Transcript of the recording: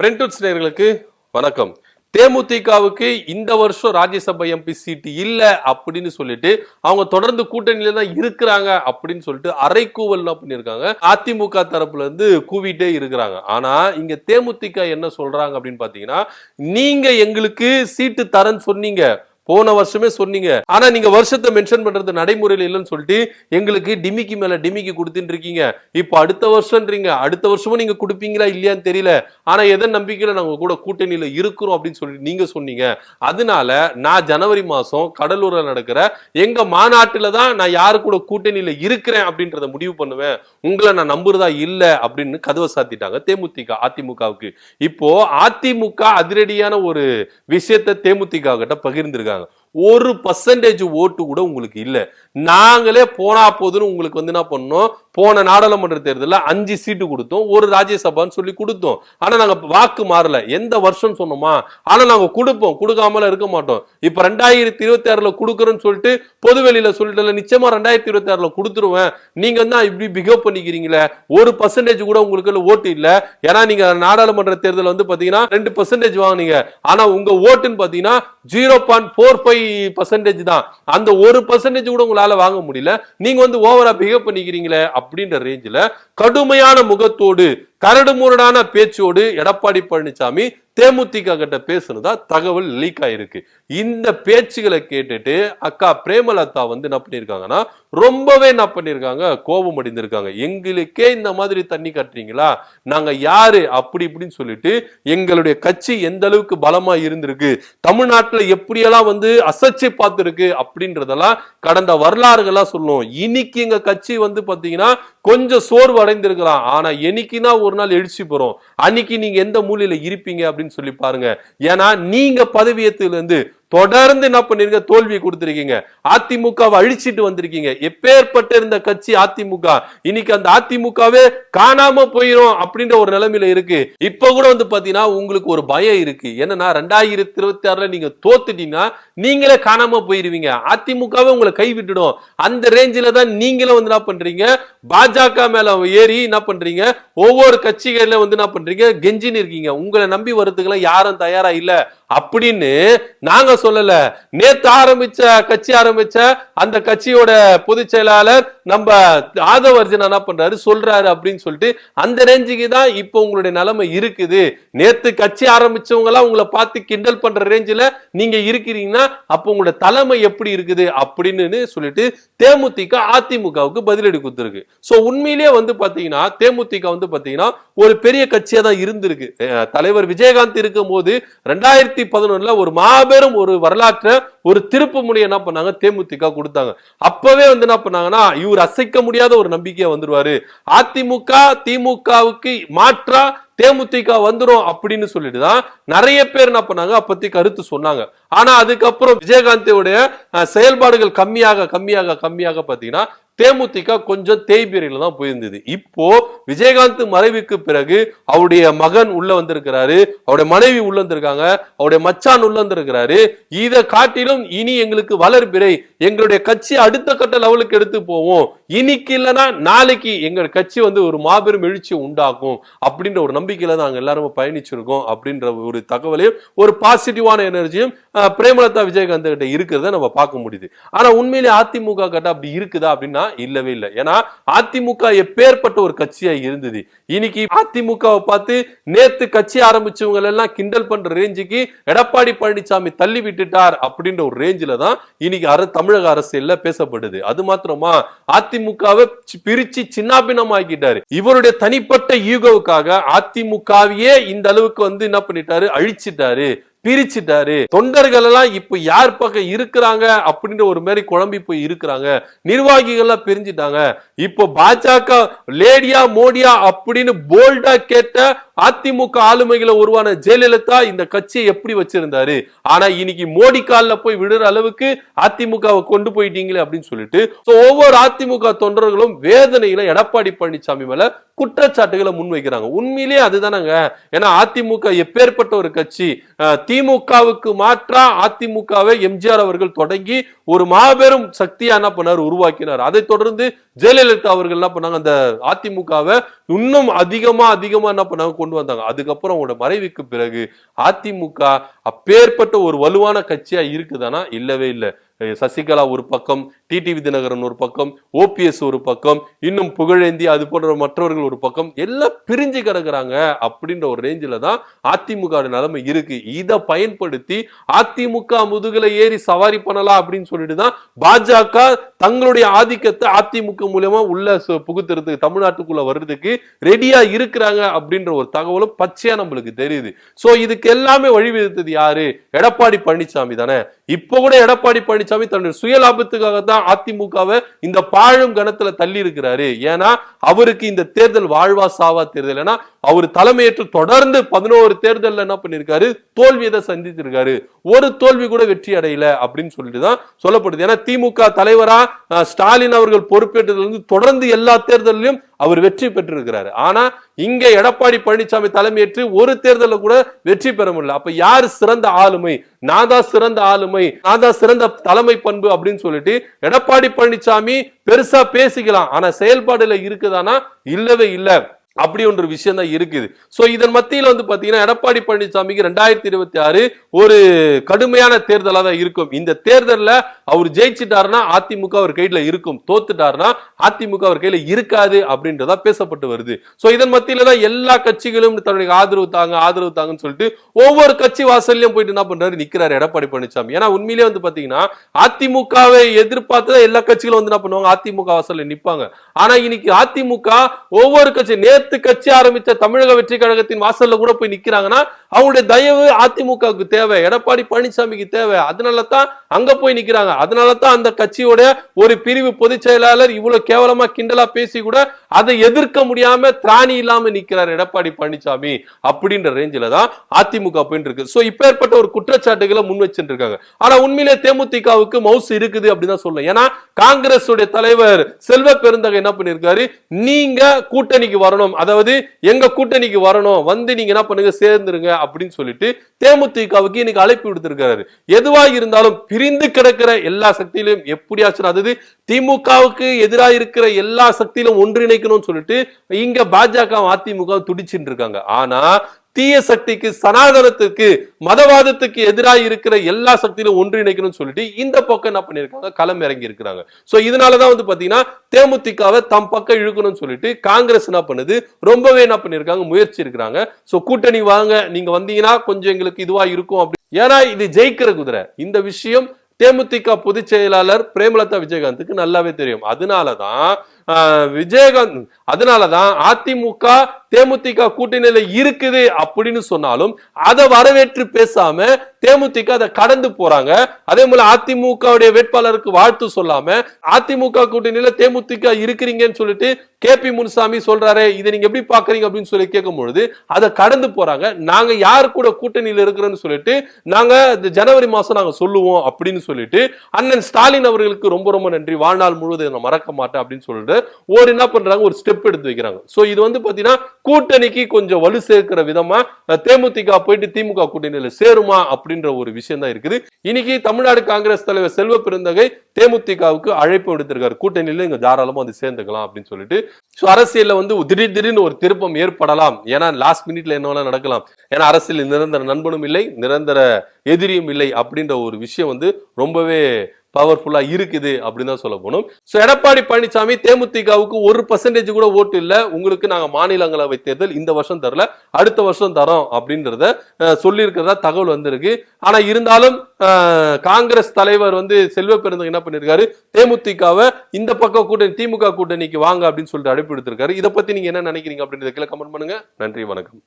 Friends நேயர்களுக்கு வணக்கம். தேமுதிகவுக்கு இந்த வருஷம் ராஜ்யசபா எம்பி சீட் இல்ல அப்படின்னு சொல்லிட்டு அவங்க தொடர்ந்து கூட்டணியில தான் இருக்கிறாங்க அப்படின்னு சொல்லிட்டு அரைக்கூவல் பண்ணிருக்காங்க. அதிமுக தரப்புல இருந்து கூவிட்டே இருக்கிறாங்க. ஆனா இங்க தேமுதிக என்ன சொல்றாங்க அப்படின்னு பாத்தீங்கன்னா, நீங்க எங்களுக்கு சீட்டு தரேன்னு சொன்னீங்க, போன வருஷமே சொன்னீங்க, ஆனா நீங்க வருஷத்தை மென்ஷன் பண்றது நடைமுறையில் இல்லைன்னு சொல்லிட்டு எங்களுக்கு டிமிக்கி மேல டிமிக்கி கொடுத்துட்டு இருக்கீங்க. இப்ப அடுத்த வருஷம்ன்றீங்க, அடுத்த வருஷமும் நீங்க கொடுப்பீங்களா இல்லையான்னு தெரியல, ஆனா எதன் நம்பிக்கையில நாங்க கூட கூட்டணியில இருக்கிறோம் அப்படின்னு சொல்லி நீங்க சொன்னீங்க. அதனால நான் ஜனவரி மாசம் கடலூர்ல நடக்கிற எங்க மாநாட்டுல தான் நான் யாரு கூட கூட்டணியில இருக்கிறேன் அப்படின்றத முடிவு பண்ணுவேன், உங்களை நான் நம்புறதா இல்ல அப்படின்னு கதவை சாத்திட்டாங்க தேமுதிக அதிமுகவுக்கு. இப்போ அதிமுக அதிரடியான ஒரு விஷயத்தை தேமுதிக கிட்ட பகிர்ந்திருக்காங்க. 1% ஓட்டு கூட உங்களுக்கு இல்ல, நாங்களே போனா போதுன்னு உங்களுக்கு என்ன பண்ணோம், போன நாடாளுமன்ற தேர்தலில் 5 சீட்டு கொடுத்தோம், ஒரு ராஜ்யசபான்னு சொல்லி கொடுத்தோம். ஆனா நாங்க வாக்கு மாறல, எந்த வருஷம் சொன்னோமா, ஆனா நாங்க கொடுப்போம், கொடுக்காமல இருக்க மாட்டோம். இப்ப 2026 கொடுக்கறோம்னு சொல்லிட்டு பொதுவெளியில சொல்லிட்டு நிச்சயமா 2026 கொடுத்துருவேன், நீங்க தான் இப்படி பிஹேவ் பண்ணிக்கிறீங்களே, 1% கூட உங்களுக்கு ஓட்டு இல்ல. ஏன்னா நீங்க நாடாளுமன்ற தேர்தல் பாத்தீங்கன்னா 2% வாங்குனீங்க, ஆனா உங்க ஓட்டுன்னு பாத்தீங்கன்னா 0.45% தான். அந்த 1% கூட உங்களால வாங்க முடியல, நீங்க ஓவரா பிஹேவ் பண்ணிக்கிறீங்களே அப்படின்ற ரேஞ்சில கடுமையான முகத்தோடு கரடுமுரடான பேச்சோடு எடப்பாடி பழனிசாமி தேமுதிக கிட்ட பேசுனதா தகவல் லீக் ஆயிருக்கு. இந்த பேச்சுகளை கேட்டுட்டு அக்கா பிரேமலதா என்ன பண்ணிருக்காங்கன்னா, ரொம்பவே என்ன பண்ணிருக்காங்க, கோபம் அடைந்திருக்காங்க. எங்களுக்கே இந்த மாதிரி தண்ணி கட்டுறீங்களா, நாங்க யாரு அப்படி இப்படின்னு சொல்லிட்டு எங்களுடைய கட்சி எந்த அளவுக்கு பலமா இருந்திருக்கு, தமிழ்நாட்டுல எப்படியெல்லாம் அசைச்சு பார்த்திருக்கு அப்படின்றதெல்லாம் கடந்த வரலாறுகளா சொல்லும். இன்னைக்கு எங்க கட்சி பாத்தீங்கன்னா கொஞ்சம் சோர்வு அடைந்திருக்கலாம், ஆனா என்னைக்குன்னா ஒரு நாள் எழுச்சி போறோம், அன்னைக்கு நீங்க எந்த மூலையில இருப்பீங்க அப்படின்னு சொல்லி பாருங்க. ஏன்னா நீங்க பதவியேற்றதுல இருந்து தொடர்ந்து என்ன பண்ணிருக்க, தோல்வி கொடுத்திருக்கீங்க, அதிமுகவை அழிச்சிட்டு வந்திருக்கீங்க. எப்பேற்பட்ட இருந்த கட்சி அதிமுக, இன்னைக்கு அந்த அதிமுகவே காணாம போயிரும் அப்படின்ற ஒரு நிலைமையில இருக்கு. இப்ப கூட பாத்தீங்கன்னா உங்களுக்கு ஒரு பயம் இருக்கு, என்னன்னா 2026 நீங்க தோத்துட்டீங்கன்னா நீங்களே காணாம போயிருவீங்க, அதிமுகவே உங்களை கைவிட்டுடும். அந்த ரேஞ்சில தான் நீங்களும் என்ன பண்றீங்க, பாஜக மேல ஏறி என்ன பண்றீங்க, ஒவ்வொரு கட்சிகள்ல என்ன பண்றீங்க, கெஞ்சின்னு இருக்கீங்க. உங்களை நம்பி வரதுக்கெல்லாம் யாரும் தயாரா இல்ல அப்படின்னு நாங்க சொல்லல. நேத்து கட்சி ஆரம்பிச்ச அந்த கட்சியோட பொதுச் செயலாளர் நம்ம ஆதவர்ஜன் என்ன பண்றாரு சொல்றாரு அப்படின்னு சொல்லிட்டு அந்த ரேஞ்சுக்கு தான் இப்போ உங்களுடைய நிலைமை இருக்குது. நேத்து கட்சி ஆரம்பிச்சவங்க எல்லாம் உங்களை பார்த்து கிண்டல் பண்ற ரேஞ்சில நீங்க இருக்கிறீங்கன்னா அப்ப உங்களோட தலைமை எப்படி இருக்குது அப்படின்னு சொல்லிட்டு தேமுதிக அதிமுகவுக்கு பதிலடி கொடுத்திருக்கு. சோ உண்மையிலேயே பாத்தீங்கன்னா தேமுதிக பாத்தீங்கன்னா ஒரு பெரிய கட்சியா தான் இருந்திருக்கு. தலைவர் விஜயகாந்த் இருக்கும் போது 2011 ஒரு மாபெரும் ஒரு வரலாற்று ஒரு திருப்பு முனை என்ன பண்ணாங்க, தேமுதிக கொடுத்தாங்க. அப்பவே என்ன பண்ணாங்கன்னா, இவர் அசைக்க முடியாத ஒரு நம்பிக்கையா வந்துருவாரு, அதிமுக திமுகவுக்கு மாற்றா தேமுதிக வந்துரும் அப்படின்னு சொல்லிட்டுதான் நிறைய பேர் என்ன பண்ணாங்க அப்பத்தி கருத்து சொன்னாங்க. ஆனா அதுக்கப்புறம் விஜயகாந்தோடைய செயல்பாடுகள் கம்மியாக கம்மியாக கம்மியாக பாத்தீங்கன்னா தேமுதிக கொஞ்சம் தேய்பிரையில தான் போயிருந்தது. இப்போ விஜயகாந்த் மறைவுக்கு பிறகு அவருடைய மகன் உள்ள வந்திருக்கிறாரு, அவருடைய மனைவி உள்ள வந்திருக்காங்க, அவருடைய மச்சான் உள்ள வந்திருக்கிறாரு. இதை காட்டிலும் இனி எங்களுக்கு வளர்பிறை, எங்களுடைய கட்சி அடுத்த கட்ட லெவலுக்கு எடுத்து போவோம், இன்னைக்கு இல்லைன்னா நாளைக்கு எங்க கட்சி ஒரு மாபெரும் எழுச்சி உண்டாகும் அப்படின்ற ஒரு நம்பிக்கையில நாங்க எல்லாரும் பயணிச்சிருக்கோம் அப்படின்ற ஒரு தகவலையும் ஒரு பாசிட்டிவான எனர்ஜியும் பிரேமலதா விஜயகாந்த் கிட்ட இருக்கிறத நம்ம பார்க்க முடியுது. ஆனா உண்மையிலே அதிமுக கிட்ட அப்படி இருக்குதா அப்படின்னா இல்லவே இல்லை. ஏன்னா அதிமுக எப்பேற்பட்ட ஒரு கட்சியா இருந்தது, இன்னைக்கு அதிமுகவை பார்த்து நேத்து கட்சி ஆரம்பிச்சவங்க எல்லாம் கிண்டல் பண்ற ரேஞ்சுக்கு எடப்பாடி பழனிசாமி தள்ளி விட்டுட்டார் அப்படின்ற ஒரு ரேஞ்சில தான் இன்னைக்கு தமிழக அரசியல்ல பேசப்படுது. அது மாத்திரமா அதிமுகவை பிரிச்சு சின்னாபின்னம் ஆக்கிட்டாரு. இவருடைய தனிப்பட்ட ஈகோவுக்காக அதிமுகவையே இந்த அளவுக்கு என்ன பண்ணிட்டாரு, அழிச்சிட்டாரு, பிரிச்சுட்டாரு. தொண்டர்கள் எல்லாம் இப்ப யார் பக்கம் இருக்கிறாங்க அப்படின்ற ஒரு மாதிரி குழம்பி போய் இருக்கிறாங்க, நிர்வாகிகள் எல்லாம் பிரிஞ்சுட்டாங்க. இப்போ பாஜக லேடியா மோடியா அப்படின்னு போல்டா கேட்ட அதிமுக ஆளுமைகளை உருவான ஜெயலலிதா இந்த கட்சியை எப்படி வச்சிருந்தாரு, ஆனா இன்னைக்கு மோடி காலில் போய் விடுற அளவுக்கு அதிமுகவை கொண்டு போயிட்டீங்களே அப்படின்னு சொல்லிட்டு ஒவ்வொரு அதிமுக தொண்டர்களும் வேதனையில எடப்பாடி பழனிசாமி மேல குற்றச்சாட்டுகளை முன்வைக்கிறாங்க. உண்மையிலேயே அதுதானங்க. ஏன்னா அதிமுக எப்பேற்பட்ட ஒரு கட்சி, திமுகவுக்கு மாற்றா அதிமுகவை எம்ஜிஆர் அவர்கள் தொடங்கி ஒரு மாபெரும் சக்தியா என்ன பண்ணார், உருவாக்கினார். அதை தொடர்ந்து ஜெயலலிதா அவர்கள் என்ன பண்ணாங்க, அந்த அதிமுகவை இன்னும் அதிகமா என்ன பண்ணாங்க, கொண்டு வந்தாங்க. அதுக்கப்புறம் அவங்களோட மறைவுக்கு பிறகு அதிமுக அப்பேற்பட்ட ஒரு வலுவான கட்சியா இருக்குதானா? இல்லவே இல்லை. சசிகலா ஒரு பக்கம், டிடிவி தினகரன் ஒரு பக்கம், ஓபிஎஸ் ஒரு பக்கம், இன்னும் புகழேந்தி அது போன்ற மற்றவர்கள் ஒரு பக்கம், எல்லாம் பிரிஞ்சு கிடக்குறாங்க அப்படின்ற ஒரு ரேஞ்சில தான் அதிமுக நிலைமை இருக்கு. இதை பயன்படுத்தி அதிமுக முதுகுல ஏறி சவாரி பண்ணலாம் அப்படின்னு சொல்லிட்டு தான் பாஜக தங்களுடைய ஆதிக்கத்தை அதிமுக மூலமா உள்ள புகுத்துறதுக்கு, தமிழ்நாட்டுக்குள்ள வர்றதுக்கு ரெடியா இருக்கிறாங்க அப்படின்ற ஒரு தகவலும் பச்சையா நம்மளுக்கு தெரியுது. சோ இதுக்கு எல்லாமே வழிவகுத்தது யாரு? எடப்பாடி பழனிசாமி தானே. இப்ப கூட எடப்பாடி பழனிசாமி தன்னுடைய சுய லாபத்துக்காக தான் அதிமுகவை இந்த பாழும் கணத்துல தள்ளி இருக்கிறாரு. ஏன்னா அவருக்கு இந்த தேர்தல் வாழ்வா சாவா தேர்தல். ஏன்னா அவர் தலைமையேற்று தொடர்ந்து 11 தேர்தல் என்ன பண்ணிருக்காரு? தோல்வியை சந்தித்திருக்காரு. ஒரு தோல்வி கூட வெற்றி அடையல அப்படின்னு சொல்லிட்டு தான் சொல்லப்படுது. ஏன்னா திமுக தலைவரா ஸ்டாலின் அவர்கள் பொறுப்பேற்றதிலிருந்து தொடர்ந்து எல்லா தேர்தலிலும் அவர் வெற்றி பெற்றிருக்கிறாரு. ஆனா இங்க எடப்பாடி பழனிசாமி தலைமையேற்று ஒரு தேர்தலில் கூட வெற்றி பெற முடியல. அப்ப யாரு சிறந்த ஆளுமை? நான் தான் சிறந்த ஆளுமை, நான் தான் சிறந்த தலைமை பண்பு அப்படின்னு சொல்லிட்டு எடப்பாடி பழனிசாமி பெருசா பேசிக்கலாம். ஆனா செயல்பாடுல இருக்குதானா? இல்லவே இல்லை. அப்படி ஒரு விஷயம் தான் இருக்குது. சோ இதன் மத்தியில பாத்தீங்கன்னா எடப்பாடி பழனிசாமிக்கு 2026 ஒரு கடுமையான தேர்தலா தான் இருக்கும். இந்த தேர்தல்ல அவர் ஜெயிச்சிட்டாருன்னா அதிமுக அவர் கையில இருக்கும், தோத்துட்டாருன்னா அதிமுக அவர் கையில இருக்காது அப்படின்றதா பேசப்பட்டு வருது. சோ இதன் மத்தியில தான் எல்லா கட்சிகளும் தன்னுடைய ஆதரவு தாங்கன்னு சொல்லிட்டு ஒவ்வொரு கட்சி வாசல்லையும் போயிட்டு என்ன பண்றாரு? நிக்கிறாரு எடப்பாடி பழனிசாமி. ஏன்னா உண்மையிலேயே பாத்தீங்கன்னா அதிமுகவை எதிர்பார்த்து எல்லா கட்சிகளும் என்ன பண்ணுவாங்க? அதிமுக வாசல்ல நிப்பாங்க. ஆனா இன்னைக்கு அதிமுக ஒவ்வொரு கட்சி கட்சி ஆரம்பித்த தமிழக வெற்றி கழகத்தின் வாசல்ல கூட போய் நிக்கிறாங்கன்னா அவங்களுடைய தயவு அதிமுகவுக்கு தேவை, எடப்பாடி பழனிசாமிக்கு தேவை. அதனால தான் அங்க போய் நிக்கிறாங்க. அதனால தான் அந்த கட்சியோட ஒரு பிரிவு பொதுச் செயலாளர் இவ்வளவு கேவலமா கிண்டலா பேசி கூட அதை எதிர்க்க முடியாம திராணி இல்லாம நிக்கிறார் எடப்பாடி பழனிசாமி அப்படின்ற ரேஞ்சில தான் அதிமுக போயிட்டு இருக்கு. சோ இப்ப ஏற்பட்ட ஒரு குற்றச்சாட்டுகளை முன் வச்சுட்டு இருக்காங்க. ஆனா உண்மையிலே தேமுதிகவுக்கு மவுசு இருக்குது அப்படின்னு சொல்லலாம். ஏன்னா காங்கிரஸ் தலைவர் செல்வ பெருந்தகை என்ன பண்ணிருக்காரு? நீங்க கூட்டணிக்கு வரணும், அதாவது எங்க கூட்டணிக்கு வரணும், நீங்க என்ன பண்ணுங்க, சேர்ந்துருங்க அப்படின்னு சொல்லிட்டு தேமுதிகவுக்கு இன்னைக்கு அழைப்பு விடுத்திருக்காரு. எதுவா இருந்தாலும் பிரிந்து கிடக்கிற எல்லா சக்தியிலும் எப்படியாச்சும், அதாவது திமுகவுக்கு எதிராக இருக்கிற எல்லா சக்தியிலும் ஒன்றிணைக்கணும்னு சொல்லிட்டு இங்க பாஜக அதிமுக துடிச்சுட்டு இருக்காங்க. ஆனா தீய சக்திக்கு, சனாதனத்துக்கு, மதவாதத்துக்கு எதிராக இருக்கிற எல்லா சக்தியிலும் ஒன்றிணைக்கணும்னு சொல்லிட்டு இந்த பக்கம் என்ன பண்ணிருக்காங்க? களம் இறங்கி இருக்கிறாங்க. சோ இதனாலதான் பாத்தீங்கன்னா தேமுதிகவை தம் பக்கம் இழுக்கணும்னு சொல்லிட்டு காங்கிரஸ் என்ன பண்ணுது? ரொம்பவே என்ன பண்ணிருக்காங்க? முயற்சி இருக்கிறாங்க. சோ கூட்டணி வாங்க, நீங்க வந்தீங்கன்னா கொஞ்சம் எங்களுக்கு இதுவா இருக்கும் அப்படி. ஏன்னா இது ஜெயிக்கிற குதிரை. இந்த விஷயம் தேமுதிக பொதுச் செயலாளர் பிரேமலதா விஜயகாந்துக்கு நல்லாவே தெரியும். அதனாலதான் அதிமுக தேமுதிக கூட்டணியில இருக்குது அப்படின்னு சொன்னாலும் அதை வரவேற்று பேசாம தேமுதிக அதை கடந்து போறாங்க. அதே போல அதிமுக வேட்பாளருக்கு வாழ்த்து சொல்லாம அதிமுக கூட்டணியில தேமுதிக இருக்கிறீங்கன்னு சொல்லிட்டு கேபி முனுசாமி சொல்றாரு, இதை நீங்க எப்படி பாக்குறீங்க அப்படின்னு சொல்லி கேட்கும் பொழுது அதை கடந்து போறாங்க. நாங்க யாரு கூட கூட்டணியில இருக்கிறோம்னு சொல்லிட்டு நாங்க ஜனவரி மாசம் நாங்க சொல்லுவோம் அப்படின்னு சொல்லிட்டு அண்ணன் ஸ்டாலின் அவர்களுக்கு ரொம்ப ரொம்ப நன்றி, வாழ்நாள் முழுவதும் நான் மறக்க மாட்டேன் அப்படின்னு சொல்லிட்டு என்ன பண்றாங்க? ஒரு ஸ்டெப் எடுத்து வைக்கிறாங்க. சோ இது பாத்தீங்கன்னா கூட்டணிக்கு கொஞ்சம் வலு சேர்க்கிற விதமா தேமுதிக போயிட்டு திமுக கூட்டணியில சேருமா அப்படின்ற ஒரு விஷயம் தான் இருக்குது. இன்னைக்கு தமிழ்நாடு காங்கிரஸ் தலைவர் செல்வ பெருந்தகை தேமுதிகவுக்கு அழைப்பு விடுத்திருக்காரு, கூட்டணியில இங்க தாராளமா வந்து சேர்ந்துக்கலாம் அப்படின்னு சொல்லிட்டு. அரசியல்ல திடீர்னு ஒரு திருப்பம் ஏற்படலாம். ஏன்னா லாஸ்ட் மினிட்ல என்ன நடக்கலாம். ஏன்னா அரசியல் நிரந்தர நண்பனும் இல்லை, நிரந்தர எதிரியும் இல்லை அப்படின்ற ஒரு விஷயம் ரொம்பவே பவர்ஃபுல்லா இருக்குது அப்படின்னு தான் சொல்ல போனோம். சோ எடப்பாடி பழனிசாமி தேமுதிகவுக்கு 1% கூட ஓட்டு இல்ல, உங்களுக்கு நாங்க மாநிலங்களவை தேர்தல் இந்த வருஷம் தரல, அடுத்த வருஷம் தரோம் அப்படின்றத சொல்லி இருக்கிறதா தகவல் வந்திருக்கு. ஆனா இருந்தாலும் காங்கிரஸ் தலைவர் செல்வ பெருந்தகை என்ன பண்ணிருக்காரு? தேமுதிகவை இந்த பக்கம் கூட்டணி, திமுக கூட்டணிக்கு வாங்க அப்படின்னு சொல்லிட்டு அழைப்பு எடுத்திருக்காரு. இதை பத்தி நீங்க என்ன நினைக்கிறீங்க அப்படின்றத கீழே கமெண்ட் பண்ணுங்க. நன்றி, வணக்கம்.